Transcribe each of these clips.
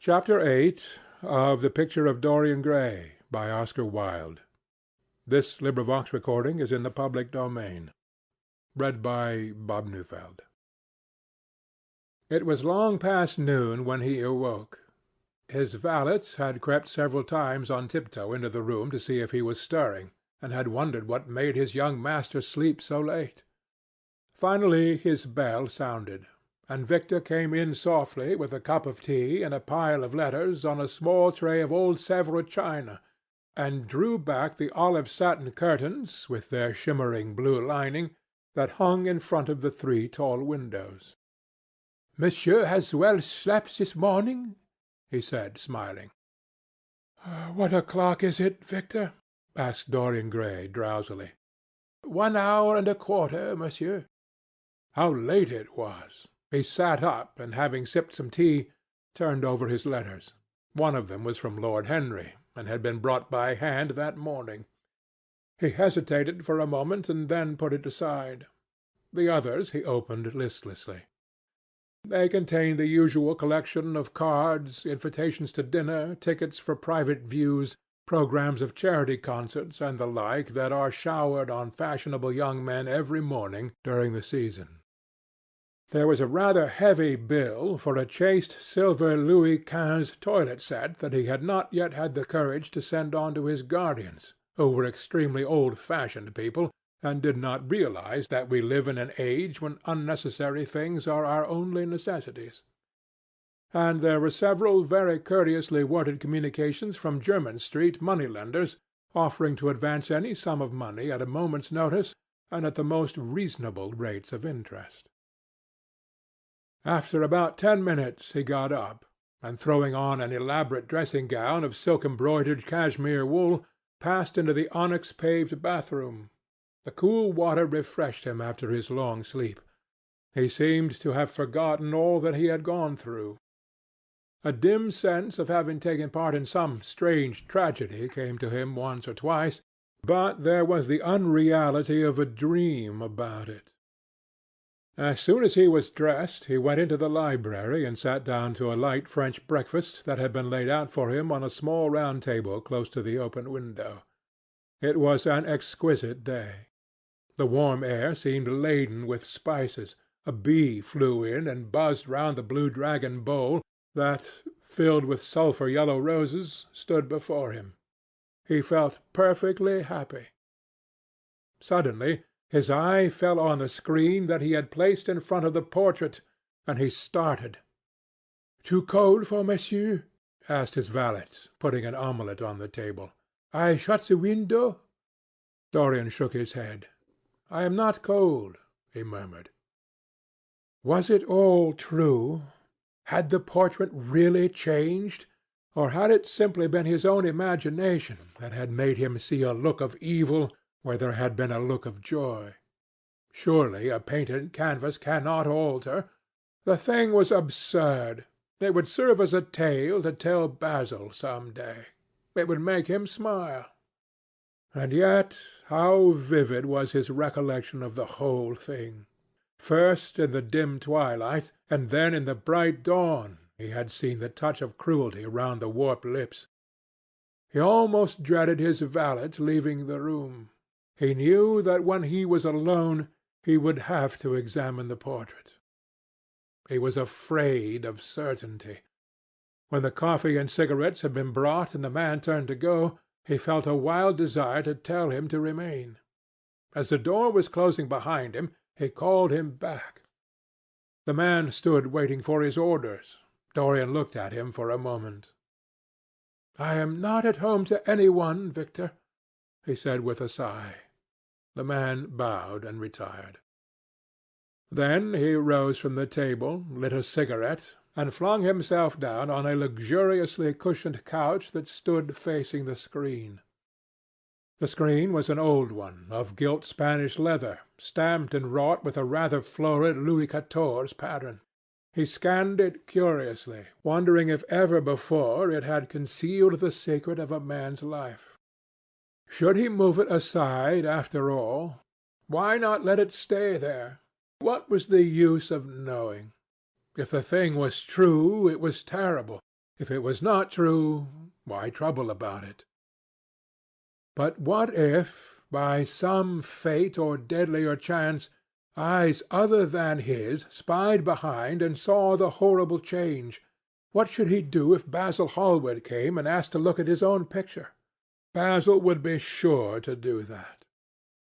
Chapter 8 of The Picture of Dorian Gray by Oscar Wilde. This recording is in the public domain. Read by Bob Newfeld. It was long past noon when he awoke. His valet had crept several times on tiptoe into the room to see if he was stirring, and had wondered what made his young master sleep so late. Finally his bell sounded, and Victor came in softly with a cup of tea and a pile of letters on a small tray of old Sèvres china, and drew back the olive satin curtains, with their shimmering blue lining, that hung in front of the three tall windows. "Monsieur has well slept this morning?" he said, smiling. "What o'clock is it, Victor?" asked Dorian Gray drowsily. 1 hour and a quarter, monsieur." How late it was! He sat up, and having sipped some tea, turned over his letters. One of them was from Lord Henry, and had been brought by hand that morning. He hesitated for a moment, and then put it aside. The others he opened listlessly. They contained the usual collection of cards, invitations to dinner, tickets for private views, programs of charity concerts, and the like that are showered on fashionable young men every morning during the season. There was a rather heavy bill for a chaste silver Louis XV toilet set that he had not yet had the courage to send on to his guardians, who were extremely old-fashioned people, and did not realize that we live in an age when unnecessary things are our only necessities. And there were several very courteously worded communications from Jermyn Street money-lenders, offering to advance any sum of money at a moment's notice and at the most reasonable rates of interest. After about 10 minutes he got up, and throwing on an elaborate dressing-gown of silk-embroidered cashmere wool, passed into the onyx-paved bathroom. The cool water refreshed him after his long sleep. He seemed to have forgotten all that he had gone through. A dim sense of having taken part in some strange tragedy came to him once or twice, but there was the unreality of a dream about it. As soon as he was dressed, he went into the library and sat down to a light French breakfast that had been laid out for him on a small round table close to the open window. It was an exquisite day. The warm air seemed laden with spices. A bee flew in and buzzed round the blue dragon bowl that, filled with sulphur-yellow roses, stood before him. He felt perfectly happy. Suddenly his eye fell on the screen that he had placed in front of the portrait, and he started. "Too cold for monsieur?" asked his valet, putting an omelette on the table. "I shut the window?" Dorian shook his head. "I am not cold," he murmured. Was it all true? Had the portrait really changed, or had it simply been his own imagination that had made him see a look of evil where there had been a look of joy? Surely a painted canvas cannot alter. The thing was absurd. It would serve as a tale to tell Basil some day. It would make him smile. And yet how vivid was his recollection of the whole thing! First in the dim twilight, and then in the bright dawn, he had seen the touch of cruelty round the warped lips. He almost dreaded his valet leaving the room. He knew that when he was alone he would have to examine the portrait. He was afraid of certainty. When the coffee and cigarettes had been brought and the man turned to go, he felt a wild desire to tell him to remain. As the door was closing behind him, he called him back. The man stood waiting for his orders. Dorian looked at him for a moment. "I am not at home to any one, Victor," he said with a sigh. The man bowed and retired. Then he rose from the table, lit a cigarette, and flung himself down on a luxuriously cushioned couch that stood facing the screen. The screen was an old one, of gilt Spanish leather, stamped and wrought with a rather florid Louis XIV pattern. He scanned it curiously, wondering if ever before it had concealed the secret of a man's life. Should he move it aside after all? Why not let it stay there? What was the use of knowing? If the thing was true, it was terrible. If it was not true, why trouble about it? But what if, by some fate or deadlier chance, eyes other than his spied behind and saw the horrible change? What should he do if Basil Hallward came and asked to look at his own picture? Basil would be sure to do that.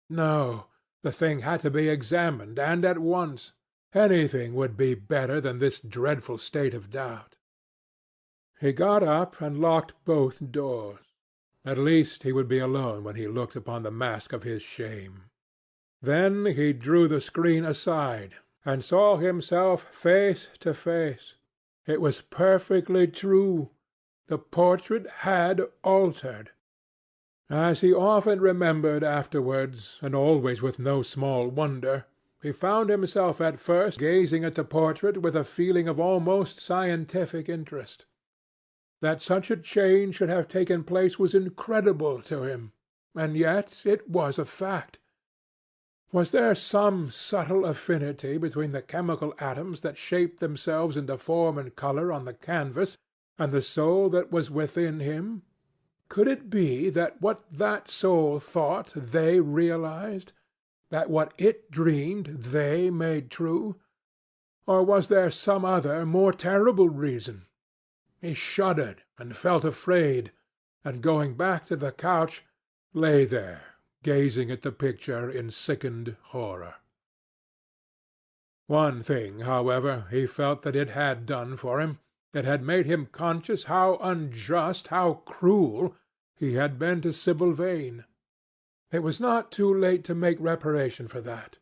No, the thing had to be examined, and at once. Anything would be better than this dreadful state of doubt. He got up and locked both doors. At least he would be alone when he looked upon the mask of his shame. Then he drew the screen aside, and saw himself face to face. It was perfectly true. The portrait had altered. As he often remembered afterwards, and always with no small wonder, he found himself at first gazing at the portrait with a feeling of almost scientific interest. That such a change should have taken place was incredible to him, and yet it was a fact. Was there some subtle affinity between the chemical atoms that shaped themselves into form and colour on the canvas, and the soul that was within him? Could it be that what that soul thought they realized, that what it dreamed they made true? Or was there some other, more terrible reason? He shuddered and felt afraid, and going back to the couch, lay there, gazing at the picture in sickened horror. One thing, however, he felt that it had done for him. It had made him conscious how unjust, how cruel, he had been to Sibyl Vane. It was not too late to make reparation for that.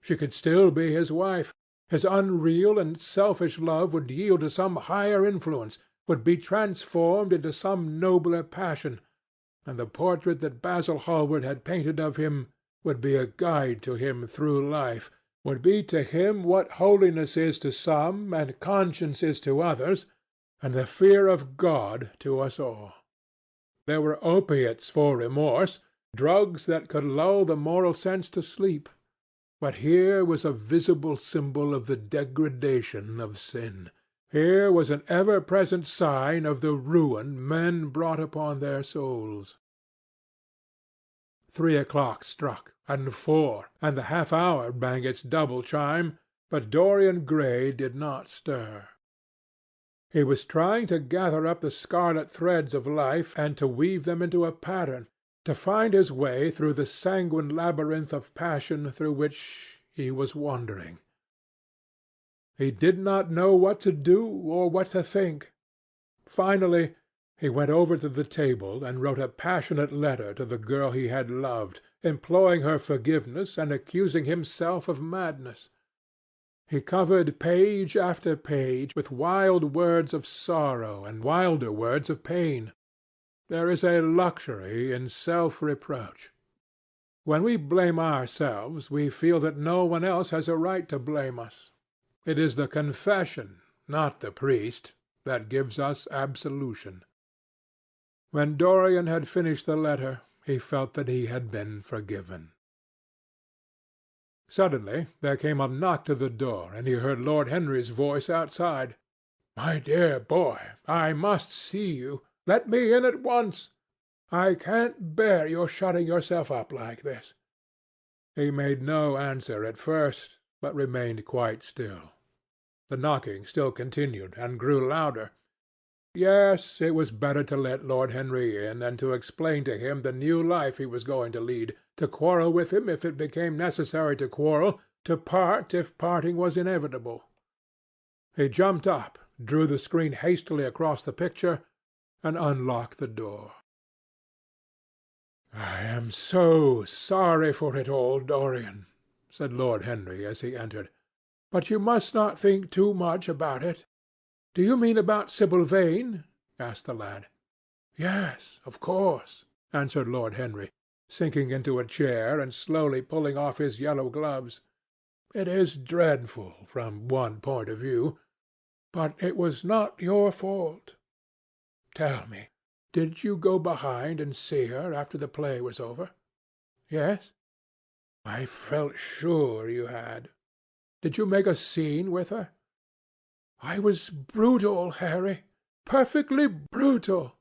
She could still be his wife. His unreal and selfish love would yield to some higher influence, would be transformed into some nobler passion, and the portrait that Basil Hallward had painted of him would be a guide to him through life, would be to him what holiness is to some, and conscience is to others, and the fear of God to us all. There were opiates for remorse, drugs that could lull the moral sense to sleep. But here was a visible symbol of the degradation of sin. Here was an ever-present sign of the ruin men brought upon their souls. 3 o'clock struck, and 4, and the half-hour rang its double chime, but Dorian Gray did not stir. He was trying to gather up the scarlet threads of life and to weave them into a pattern, to find his way through the sanguine labyrinth of passion through which he was wandering. He did not know what to do or what to think. Finally, he went over to the table and wrote a passionate letter to the girl he had loved, imploring her forgiveness and accusing himself of madness. He covered page after page with wild words of sorrow and wilder words of pain. There is a luxury in self-reproach. When we blame ourselves, we feel that no one else has a right to blame us. It is the confession, not the priest, that gives us absolution. When Dorian had finished the letter, he felt that he had been forgiven. Suddenly there came a knock to the door, and he heard Lord Henry's voice outside. "My dear boy, I must see you. Let me in at once. I can't bear your shutting yourself up like this." He made no answer at first, but remained quite still. The knocking still continued, and grew louder. Yes, it was better to let Lord Henry in, and to explain to him the new life he was going to lead, to quarrel with him if it became necessary to quarrel, to part if parting was inevitable. He jumped up, drew the screen hastily across the picture, and unlocked the door. "I am so sorry for it all, Dorian," said Lord Henry as he entered. "But you must not think too much about it." "Do you mean about Sibyl Vane?" asked the lad. "Yes, of course," answered Lord Henry, sinking into a chair and slowly pulling off his yellow gloves. "It is dreadful from one point of view, but it was not your fault. Tell me, did you go behind and see her after the play was over?" "Yes." "I felt sure you had. Did you make a scene with her?" "I was brutal, Harry, perfectly brutal.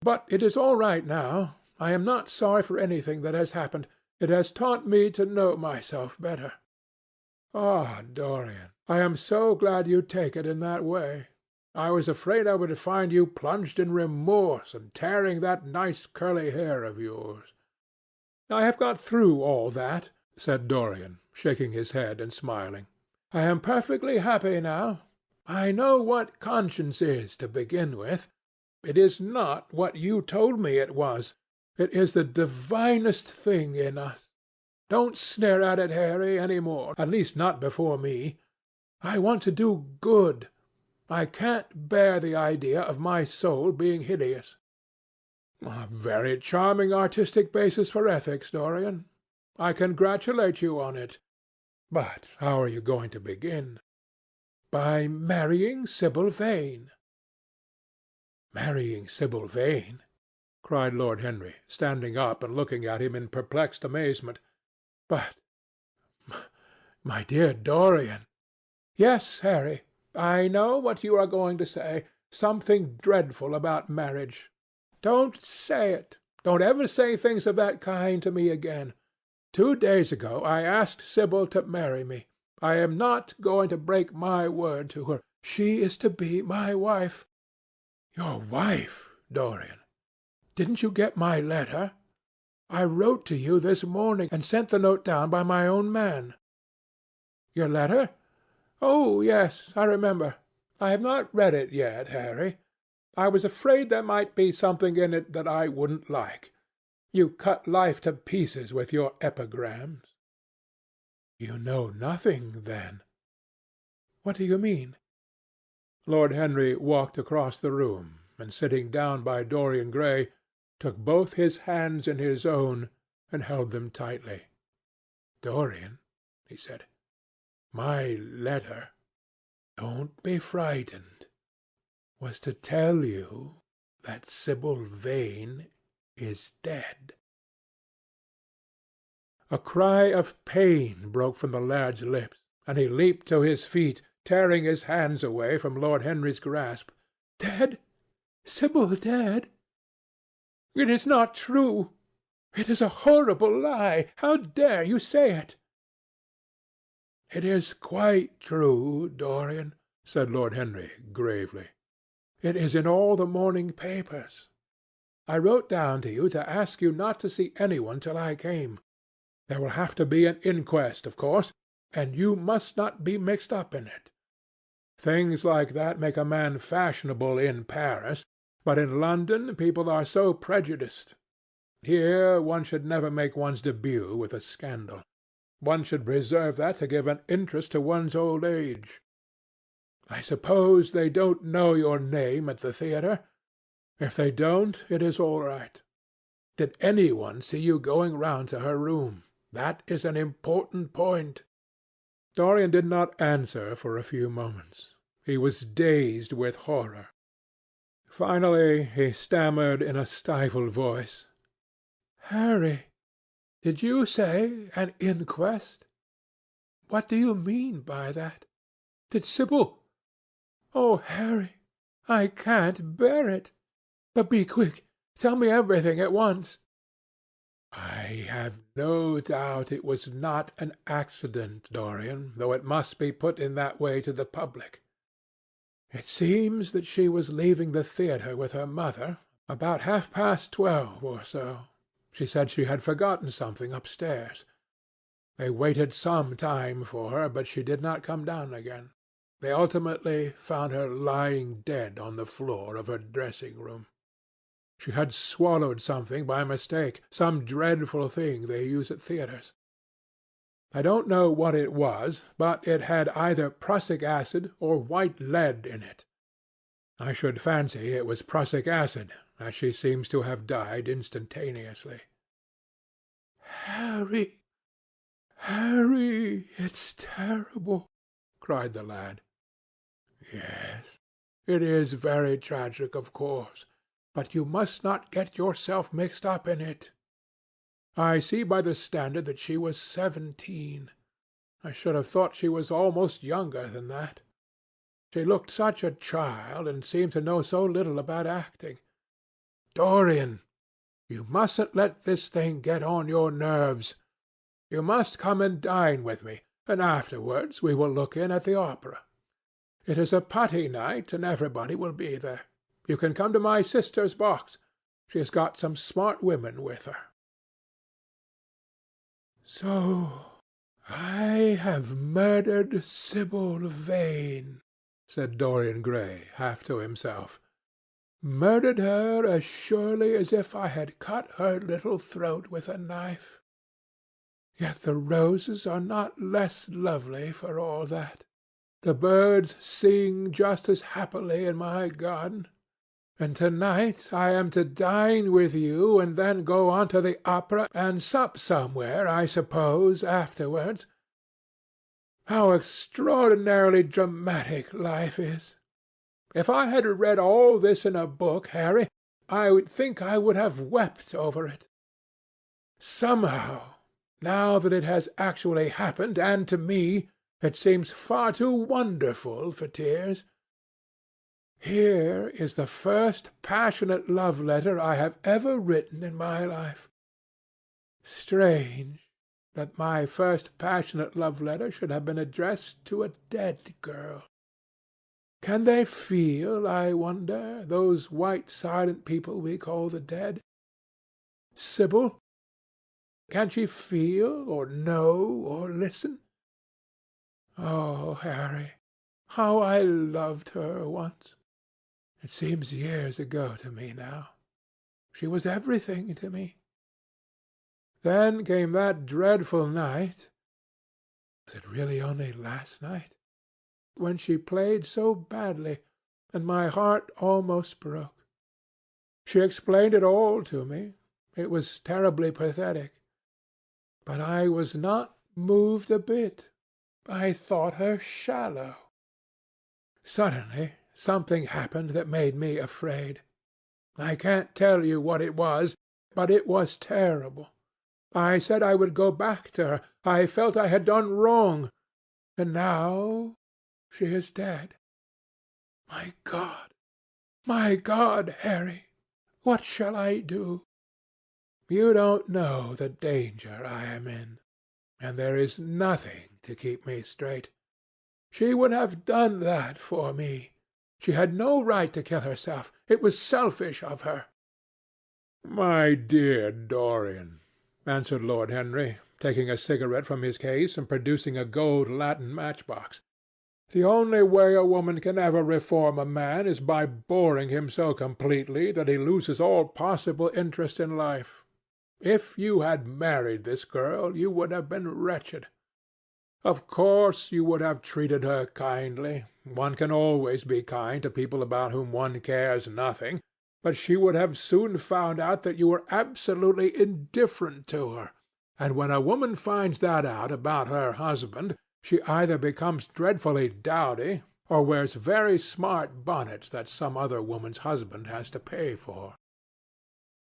But it is all right now. I am not sorry for anything that has happened. It has taught me to know myself better. Ah, Dorian, I am so glad you take it in that way. I was afraid I would find you plunged in remorse and tearing that nice curly hair of yours. I have got through all that, said Dorian, shaking his head and smiling. I am perfectly happy now. I know what conscience is to begin with. It is not what you told me it was. It is the divinest thing in us. Don't sneer at it, Harry, any more, at least not before me. I want to do good. I can't bear the idea of my soul being hideous. A very charming artistic basis for ethics, Dorian. I congratulate you on it. But how are you going to begin? By marrying Sibyl Vane. Marrying Sibyl Vane? Cried Lord Henry, standing up and looking at him in perplexed amazement. But, my dear Dorian— Yes, Harry, I know what you are going to say. Something dreadful about marriage. Don't say it. Don't ever say things of that kind to me again. 2 days ago I asked Sibyl to marry me. I am not going to break my word to her. She is to be my wife. Your wife, Dorian? Didn't you get my letter? I wrote to you this morning and sent the note down by my own man. Your letter? Oh, yes, I remember. I have not read it yet, Harry. I was afraid there might be something in it that I wouldn't like. You cut life to pieces with your epigrams. You know nothing, then. What do you mean? Lord Henry walked across the room, and sitting down by Dorian Gray, took both his hands in his own and held them tightly. Dorian, he said, my letter, don't be frightened, was to tell you that Sibyl Vane is dead. A cry of pain broke from the lad's lips, and he leaped to his feet, tearing his hands away from Lord Henry's grasp. Dead? Sibyl dead? It is not true. It is a horrible lie. How dare you say it? It is quite true, Dorian, said Lord Henry gravely. It is in all the morning papers. I wrote down to you to ask you not to see anyone till I came. There will have to be an inquest, of course, and you must not be mixed up in it. Things like that make a man fashionable in Paris, but in London people are so prejudiced. Here one should never make one's debut with a scandal. One should reserve that to give an interest to one's old age. I suppose they don't know your name at the theatre? If they don't, it is all right. Did anyone see you going round to her room? That is an important point. Dorian did not answer for a few moments. He was dazed with horror. Finally he stammered in a stifled voice, Harry, did you say an inquest? What do you mean by that? Did Sibyl— Oh, Harry, I can't bear it. But be quick. Tell me everything at once. I have no doubt it was not an accident, Dorian, though it must be put in that way to the public. It seems that she was leaving the theatre with her mother about 12:30 or so. She said she had forgotten something upstairs. They waited some time for her, but she did not come down again. They ultimately found her lying dead on the floor of her dressing-room. She had swallowed something by mistake, some dreadful thing they use at theatres. I don't know what it was, but it had either prussic acid or white lead in it. I should fancy it was prussic acid, as she seems to have died instantaneously. Harry, Harry, it's terrible, cried the lad. Yes, it is very tragic, of course, but you must not get yourself mixed up in it. I see by the Standard that she was 17. I should have thought she was almost younger than that. She looked such a child, and seemed to know so little about acting. Dorian, you mustn't let this thing get on your nerves. You must come and dine with me, and afterwards we will look in at the opera. It is a putty night, and everybody will be there. You can come to my sister's box. She has got some smart women with her." "So I have murdered Sibyl Vane," said Dorian Gray, half to himself. "Murdered her as surely as if I had cut her little throat with a knife. Yet the roses are not less lovely for all that. The birds sing just as happily in my garden. And to-night I am to dine with you, and then go on to the opera and sup somewhere, I suppose, afterwards. How extraordinarily dramatic life is! If I had read all this in a book, Harry, I would think I would have wept over it. Somehow, now that it has actually happened, and to me, it seems far too wonderful for tears. Here is the first passionate love-letter I have ever written in my life. Strange that my first passionate love-letter should have been addressed to a dead girl. Can they feel, I wonder, those white silent people we call the dead? Sibyl? Can she feel, or know, or listen? Oh, Harry, how I loved her once! It seems years ago to me now. She was everything to me. Then came that dreadful night. Was it really only last night? When she played so badly, and my heart almost broke. She explained it all to me. It was terribly pathetic. But I was not moved a bit. I thought her shallow. Suddenly something happened that made me afraid. I can't tell you what it was, but it was terrible. I said I would go back to her. I felt I had done wrong. And now she is dead. My God, Harry, what shall I do? You don't know the danger I am in, and there is nothing to keep me straight. She would have done that for me. She had no right to kill herself. It was selfish of her." "My dear Dorian," answered Lord Henry, taking a cigarette from his case and producing a gold latten matchbox, "the only way a woman can ever reform a man is by boring him so completely that he loses all possible interest in life. If you had married this girl, you would have been wretched. Of course you would have treated her kindly. One can always be kind to people about whom one cares nothing. But she would have soon found out that you were absolutely indifferent to her. And when a woman finds that out about her husband, she either becomes dreadfully dowdy, or wears very smart bonnets that some other woman's husband has to pay for.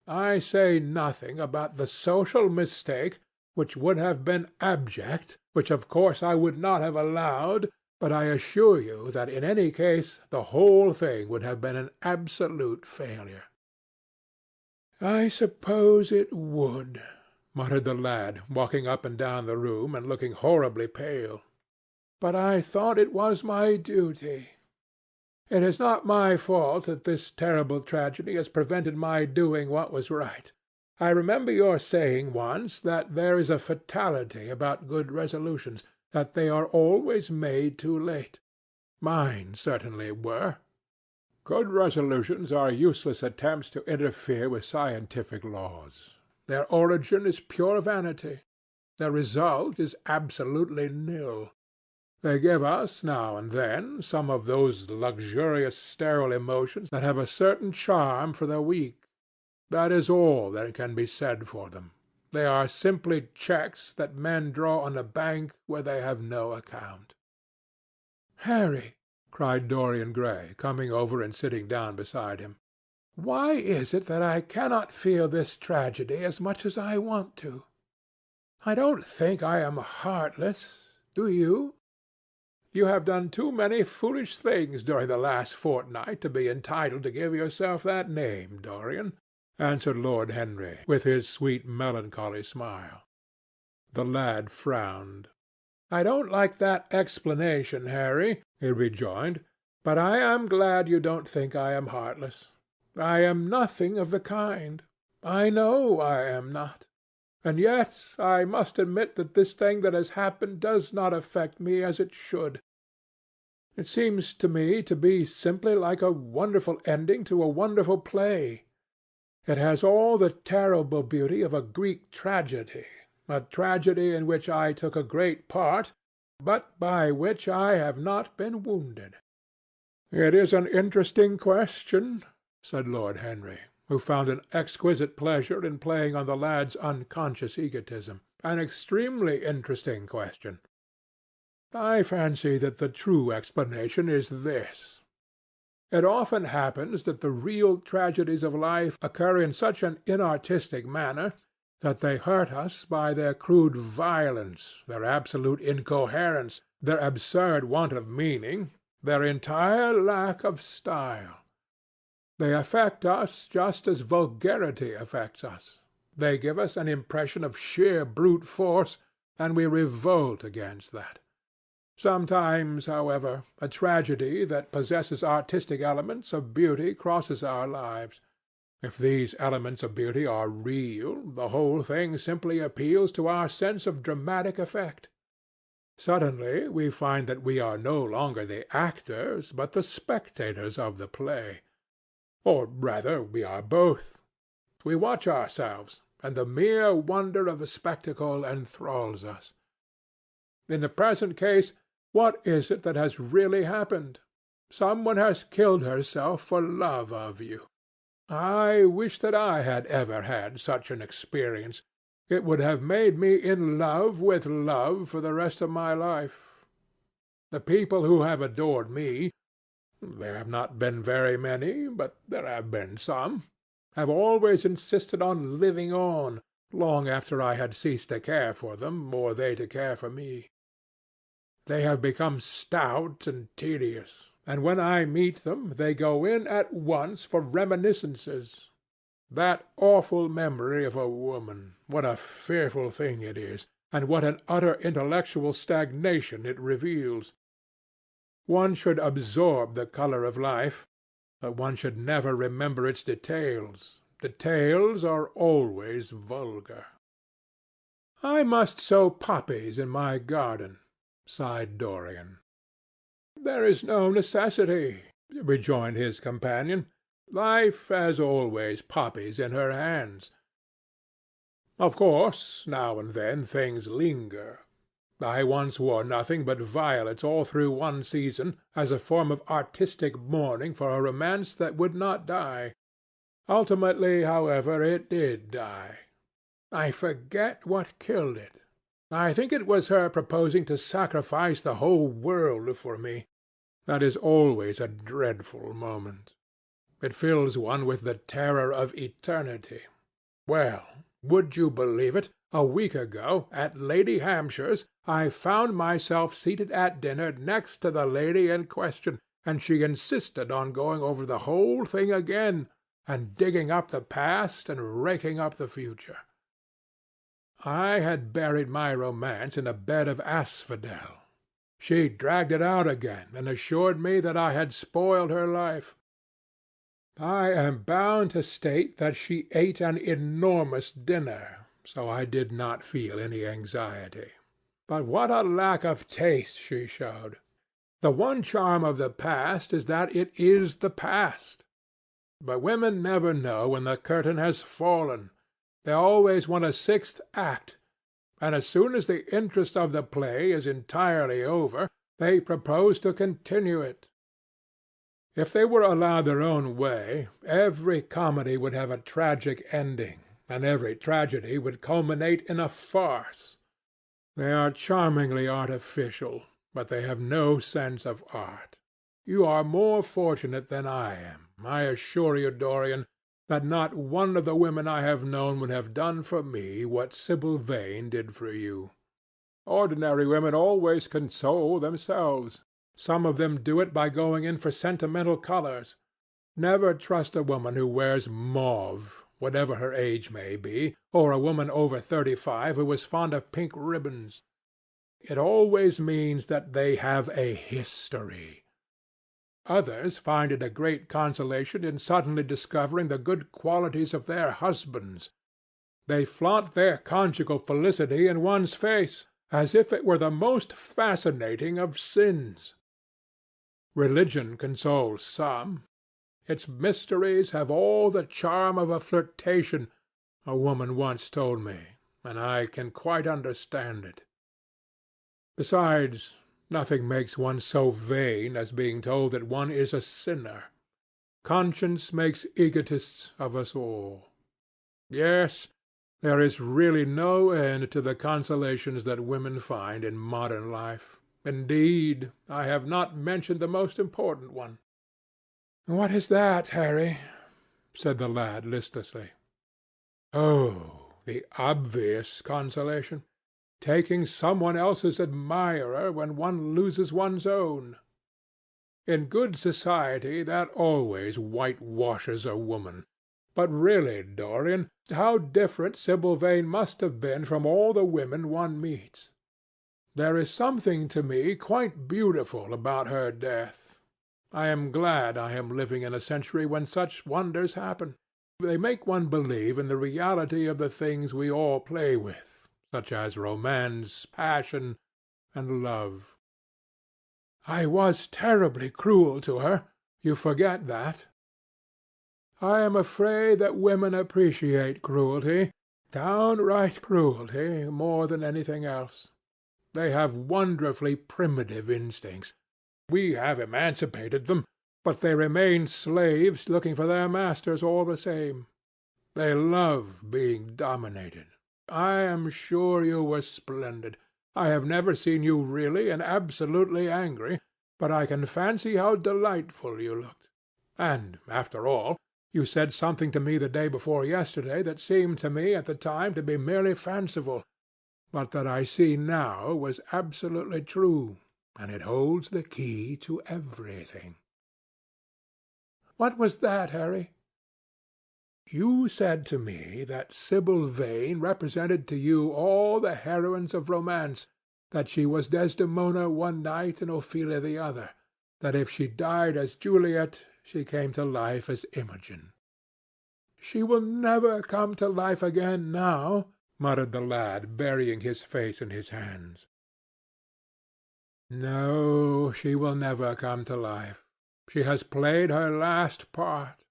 I say nothing about the social mistake, which would have been abject, which of course I would not have allowed, but I assure you that in any case the whole thing would have been an absolute failure." "I suppose it would," muttered the lad, walking up and down the room and looking horribly pale. "But I thought it was my duty. It is not my fault that this terrible tragedy has prevented my doing what was right. I remember your saying once that there is a fatality about good resolutions, that they are always made too late. Mine certainly were. Good resolutions are useless attempts to interfere with scientific laws. Their origin is pure vanity. Their result is absolutely nil. They give us, now and then, some of those luxurious sterile emotions that have a certain charm for the weak. That is all that can be said for them. They are simply checks that men draw on a bank where they have no account." "Harry," cried Dorian Gray, coming over and sitting down beside him, "why is it that I cannot feel this tragedy as much as I want to? I don't think I am heartless. Do you? You have done too many foolish things during the last fortnight to be entitled to give yourself that name, Dorian," answered Lord Henry, with his sweet melancholy smile. The lad frowned. "I don't like that explanation, Harry," he rejoined, "but I am glad you don't think I am heartless. I am nothing of the kind. I know I am not. And yet I must admit that this thing that has happened does not affect me as it should. It seems to me to be simply like a wonderful ending to a wonderful play. It has all the terrible beauty of a Greek tragedy, a tragedy in which I took a great part, but by which I have not been wounded." "It is an interesting question," said Lord Henry, who found an exquisite pleasure in playing on the lad's unconscious egotism. "An extremely interesting question. I fancy that the true explanation is this. It often happens that the real tragedies of life occur in such an inartistic manner that they hurt us by their crude violence, their absolute incoherence, their absurd want of meaning, their entire lack of style. They affect us just as vulgarity affects us. They give us an impression of sheer brute force, and we revolt against that. Sometimes, however, a tragedy that possesses artistic elements of beauty crosses our lives. If these elements of beauty are real, the whole thing simply appeals to our sense of dramatic effect. Suddenly we find that we are no longer the actors, but the spectators of the play. Or rather, we are both. We watch ourselves, and the mere wonder of the spectacle enthralls us. In the present case, what is it that has really happened? Some one has killed herself for love of you. I wish that I had ever had such an experience. It would have made me in love with love for the rest of my life. The people who have adored me, there have not been very many, but there have been some, have always insisted on living on, long after I had ceased to care for them, or they to care for me. They have become stout and tedious, and when I meet them they go in at once for reminiscences. That awful memory of a woman, what a fearful thing it is, and what an utter intellectual stagnation it reveals! One should absorb the colour of life, but one should never remember its details. Details are always vulgar. "I must sow poppies in my garden," sighed Dorian. "There is no necessity," rejoined his companion. "Life has always poppies in her hands. Of course, now and then things linger. I once wore nothing but violets all through one season, as a form of artistic mourning for a romance that would not die. Ultimately, however, it did die. I forget what killed it. I think it was her proposing to sacrifice the whole world for me. That is always a dreadful moment. It fills one with the terror of eternity. Well, would you believe it? A week ago, at Lady Hampshire's, I found myself seated at dinner next to the lady in question, and she insisted on going over the whole thing again, and digging up the past and raking up the future. I had buried my romance in a bed of asphodel. She dragged it out again and assured me that I had spoiled her life. I am bound to state that she ate an enormous dinner, so I did not feel any anxiety. But what a lack of taste she showed! The one charm of the past is that it is the past. But women never know when the curtain has fallen. They always want a sixth act, and as soon as the interest of the play is entirely over, they propose to continue it. If they were allowed their own way, every comedy would have a tragic ending, and every tragedy would culminate in a farce. They are charmingly artificial, but they have no sense of art. You are more fortunate than I am. I assure you, Dorian, that not one of the women I have known would have done for me what Sibyl Vane did for you. Ordinary women always console themselves. Some of them do it by going in for sentimental colors. Never trust a woman who wears mauve, whatever her age may be, or a woman over 35 who is fond of pink ribbons. It always means that they have a history. Others find it a great consolation in suddenly discovering the good qualities of their husbands. They flaunt their conjugal felicity in one's face, as if it were the most fascinating of sins. Religion consoles some. Its mysteries have all the charm of a flirtation, a woman once told me, and I can quite understand it. Besides, nothing makes one so vain as being told that one is a sinner. Conscience makes egotists of us all. Yes, there is really no end to the consolations that women find in modern life. Indeed, I have not mentioned the most important one. "What is that, Harry?" said the lad listlessly. "Oh, the obvious consolation. Taking someone else's admirer when one loses one's own. In good society that always whitewashes a woman. But really, Dorian, how different Sibyl Vane must have been from all the women one meets. There is something to me quite beautiful about her death. I am glad I am living in a century when such wonders happen. They make one believe in the reality of the things we all play with, such as romance, passion, and love. I was terribly cruel to her. You forget that. I am afraid that women appreciate cruelty, downright cruelty, more than anything else. They have wonderfully primitive instincts. We have emancipated them, but they remain slaves looking for their masters all the same. They love being dominated. I am sure you were splendid. I have never seen you really and absolutely angry, but I can fancy how delightful you looked. And, after all, you said something to me the day before yesterday that seemed to me at the time to be merely fanciful, but that I see now was absolutely true, and it holds the key to everything." "What was that, Harry?" "You said to me that Sibyl Vane represented to you all the heroines of romance, that she was Desdemona one night and Ophelia the other, that if she died as Juliet, she came to life as Imogen." "She will never come to life again now," muttered the lad, burying his face in his hands. "No, she will never come to life. She has played her last part.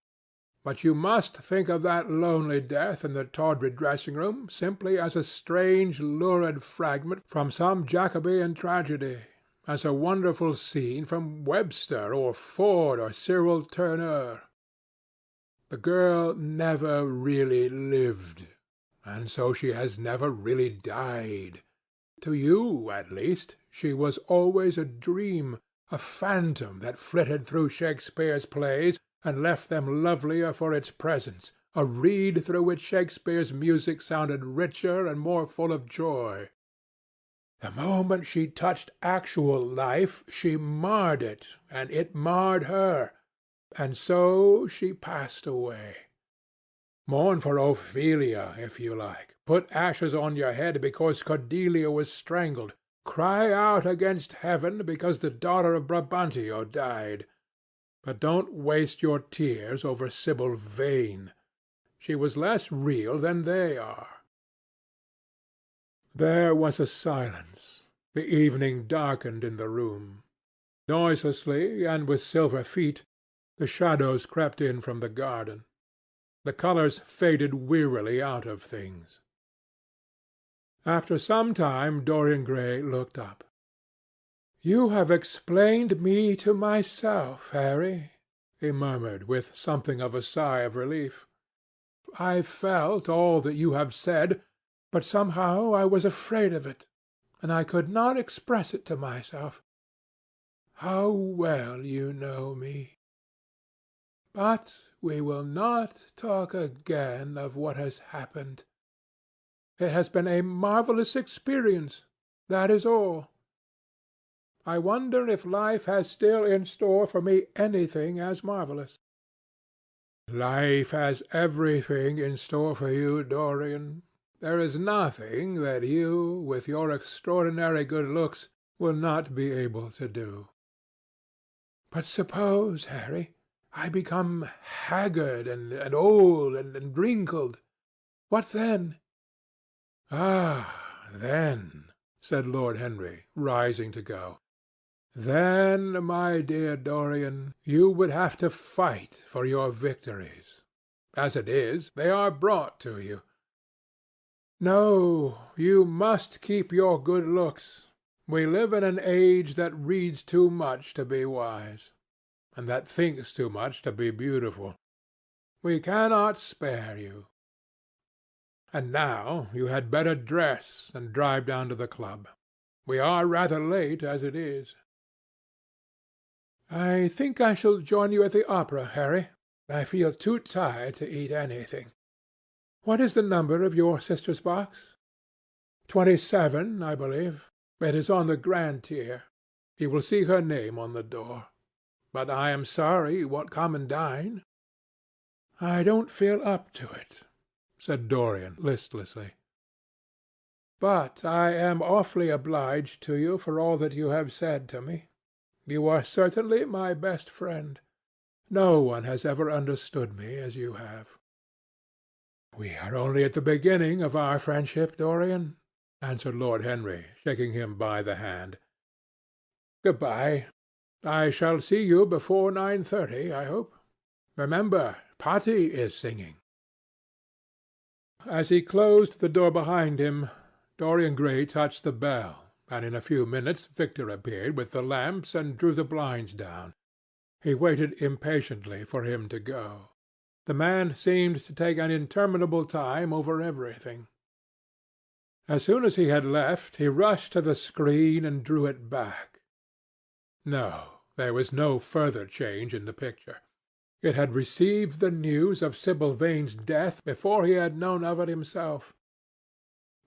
But you must think of that lonely death in the tawdry dressing-room simply as a strange, lurid fragment from some Jacobean tragedy, as a wonderful scene from Webster or Ford or Cyril Tourneur. The girl never really lived, and so she has never really died. To you, at least, she was always a dream, a phantom that flitted through Shakespeare's plays and left them lovelier for its presence, a reed through which Shakespeare's music sounded richer and more full of joy. The moment she touched actual life, she marred it, and it marred her, and so she passed away. Mourn for Ophelia, if you like. Put ashes on your head because Cordelia was strangled. Cry out against heaven because the daughter of Brabantio died. But don't waste your tears over Sibyl Vane. She was less real than they are." There was a silence. The evening darkened in the room. Noiselessly and with silver feet, the shadows crept in from the garden. The colors faded wearily out of things. After some time Dorian Gray looked up. "You have explained me to myself, Harry," he murmured, with something of a sigh of relief. "I felt all that you have said, but somehow I was afraid of it, and I could not express it to myself. How well you know me! But we will not talk again of what has happened. It has been a marvelous experience. That is all. I wonder if life has still in store for me anything as marvellous." "Life has everything in store for you, Dorian. There is nothing that you, with your extraordinary good looks, will not be able to do." "But suppose, Harry, I become haggard and old and wrinkled. What then?" "Ah, then," said Lord Henry, rising to go, "then, my dear Dorian, you would have to fight for your victories. As it is, they are brought to you. No, you must keep your good looks. We live in an age that reads too much to be wise, and that thinks too much to be beautiful. We cannot spare you. And now you had better dress and drive down to the club. We are rather late as it is." "I think I shall join you at the opera, Harry. I feel too tired to eat anything. What is the number of your sister's box?" 27, I believe. It is on the grand tier. You will see her name on the door. But I am sorry you won't come and dine." "I don't feel up to it," said Dorian listlessly. "But I am awfully obliged to you for all that you have said to me. You are certainly my best friend. No one has ever understood me as you have." "We are only at the beginning of our friendship, Dorian," answered Lord Henry, shaking him by the hand. "Good-bye. I shall see you before 9:30, I hope. Remember, Patti is singing." As he closed the door behind him, Dorian Gray touched the bell, and in a few minutes Victor appeared with the lamps and drew the blinds down. He waited impatiently for him to go. The man seemed to take an interminable time over everything. As soon as he had left, he rushed to the screen and drew it back. No, there was no further change in the picture. It had received the news of Sibyl Vane's death before he had known of it himself.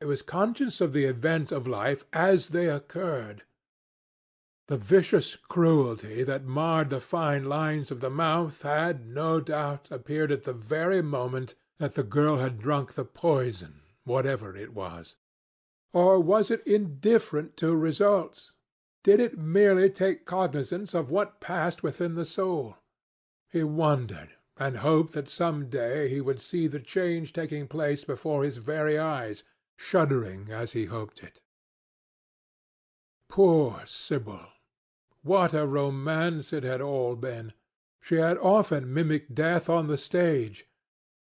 It was conscious of the events of life as they occurred. The vicious cruelty that marred the fine lines of the mouth had, no doubt, appeared at the very moment that the girl had drunk the poison, whatever it was. Or was it indifferent to results? Did it merely take cognizance of what passed within the soul? He wondered, and hoped that some day he would see the change taking place before his very eyes, shuddering as he hoped it. Poor Sibyl! What a romance it had all been! She had often mimicked death on the stage.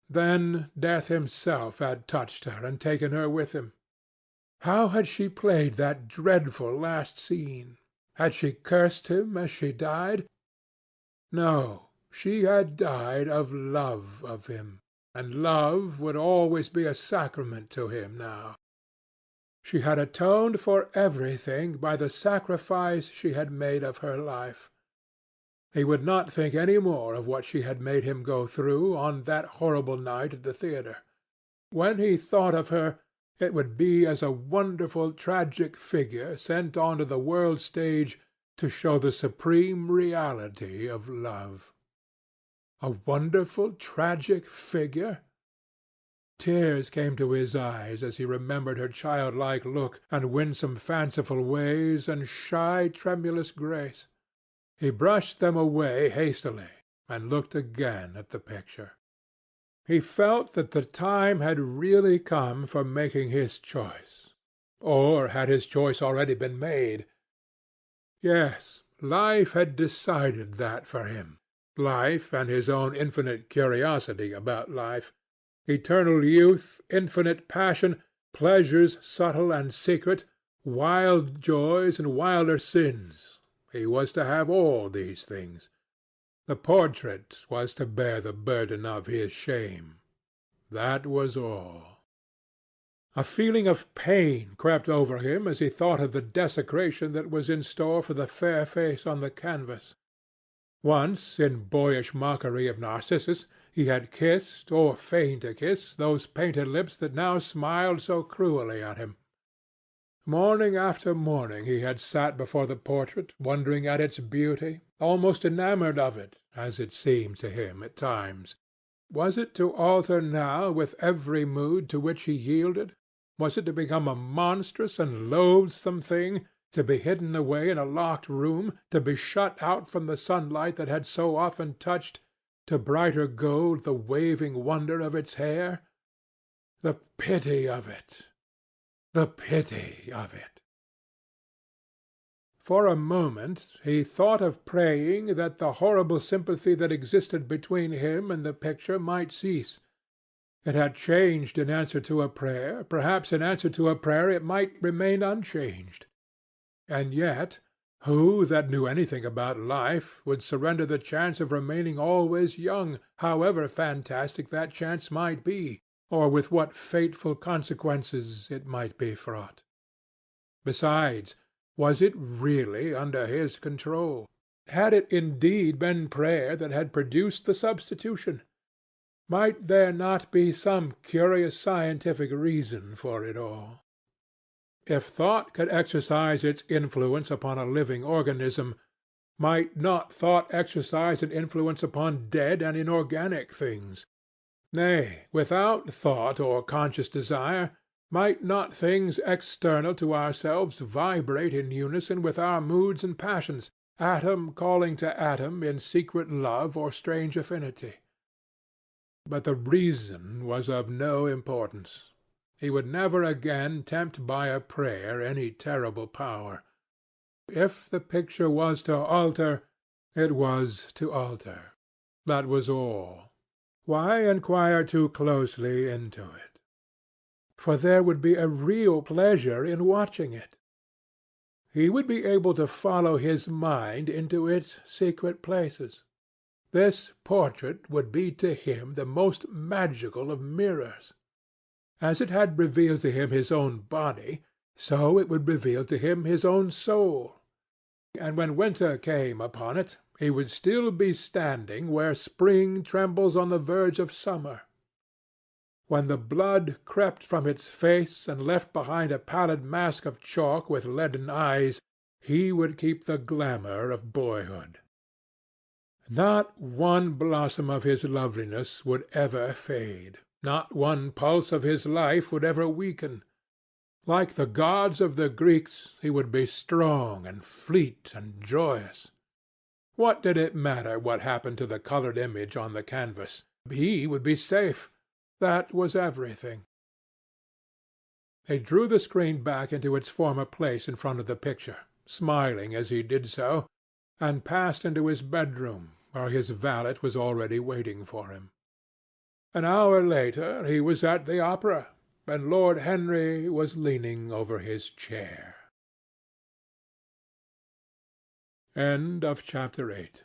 Then death himself had touched her and taken her with him. How had she played that dreadful last scene? Had she cursed him as she died? No, she had died of love of him, and love would always be a sacrament to him now. She had atoned for everything by the sacrifice she had made of her life. He would not think any more of what she had made him go through on that horrible night at the theatre. When he thought of her, it would be as a wonderful tragic figure sent on to the world's stage to show the supreme reality of love. A wonderful tragic figure? Tears came to his eyes as he remembered her childlike look and winsome fanciful ways and shy tremulous grace. He brushed them away hastily and looked again at the picture. He felt that the time had really come for making his choice. Or had his choice already been made? Yes, life had decided that for him. Life and his own infinite curiosity about life. Eternal youth, infinite passion, pleasures subtle and secret, wild joys and wilder sins. He was to have all these things. The portrait was to bear the burden of his shame. That was all. A feeling of pain crept over him as he thought of the desecration that was in store for the fair face on the canvas. Once, in boyish mockery of Narcissus, he had kissed, or feigned to kiss, those painted lips that now smiled so cruelly at him. Morning after morning he had sat before the portrait, wondering at its beauty, almost enamoured of it, as it seemed to him at times. Was it to alter now with every mood to which he yielded? Was it to become a monstrous and loathsome thing, to be hidden away in a locked room, to be shut out from the sunlight that had so often touched to brighter gold the waving wonder of its hair? The pity of it! The pity of it! For a moment he thought of praying that the horrible sympathy that existed between him and the picture might cease. It had changed in answer to a prayer. Perhaps in answer to a prayer it might remain unchanged. And yet, who that knew anything about life would surrender the chance of remaining always young, however fantastic that chance might be, or with what fateful consequences it might be fraught? Besides, was it really under his control? Had it indeed been prayer that had produced the substitution? Might there not be some curious scientific reason for it all? If thought could exercise its influence upon a living organism, might not thought exercise an influence upon dead and inorganic things? Nay, without thought or conscious desire, might not things external to ourselves vibrate in unison with our moods and passions, atom calling to atom in secret love or strange affinity? But the reason was of no importance. He would never again tempt by a prayer any terrible power. If the picture was to alter, it was to alter. That was all. Why inquire too closely into it? For there would be a real pleasure in watching it. He would be able to follow his mind into its secret places. This portrait would be to him the most magical of mirrors. As it had revealed to him his own body, so it would reveal to him his own soul. And when winter came upon it, he would still be standing where spring trembles on the verge of summer. When the blood crept from its face and left behind a pallid mask of chalk with leaden eyes, he would keep the glamour of boyhood. Not one blossom of his loveliness would ever fade. Not one pulse of his life would ever weaken. Like the gods of the Greeks, he would be strong and fleet and joyous. What did it matter what happened to the colored image on the canvas? He would be safe. That was everything. He drew the screen back into its former place in front of the picture, smiling as he did so, and passed into his bedroom, where his valet was already waiting for him. An hour later he was at the opera, and Lord Henry was leaning over his chair. End of chapter 8.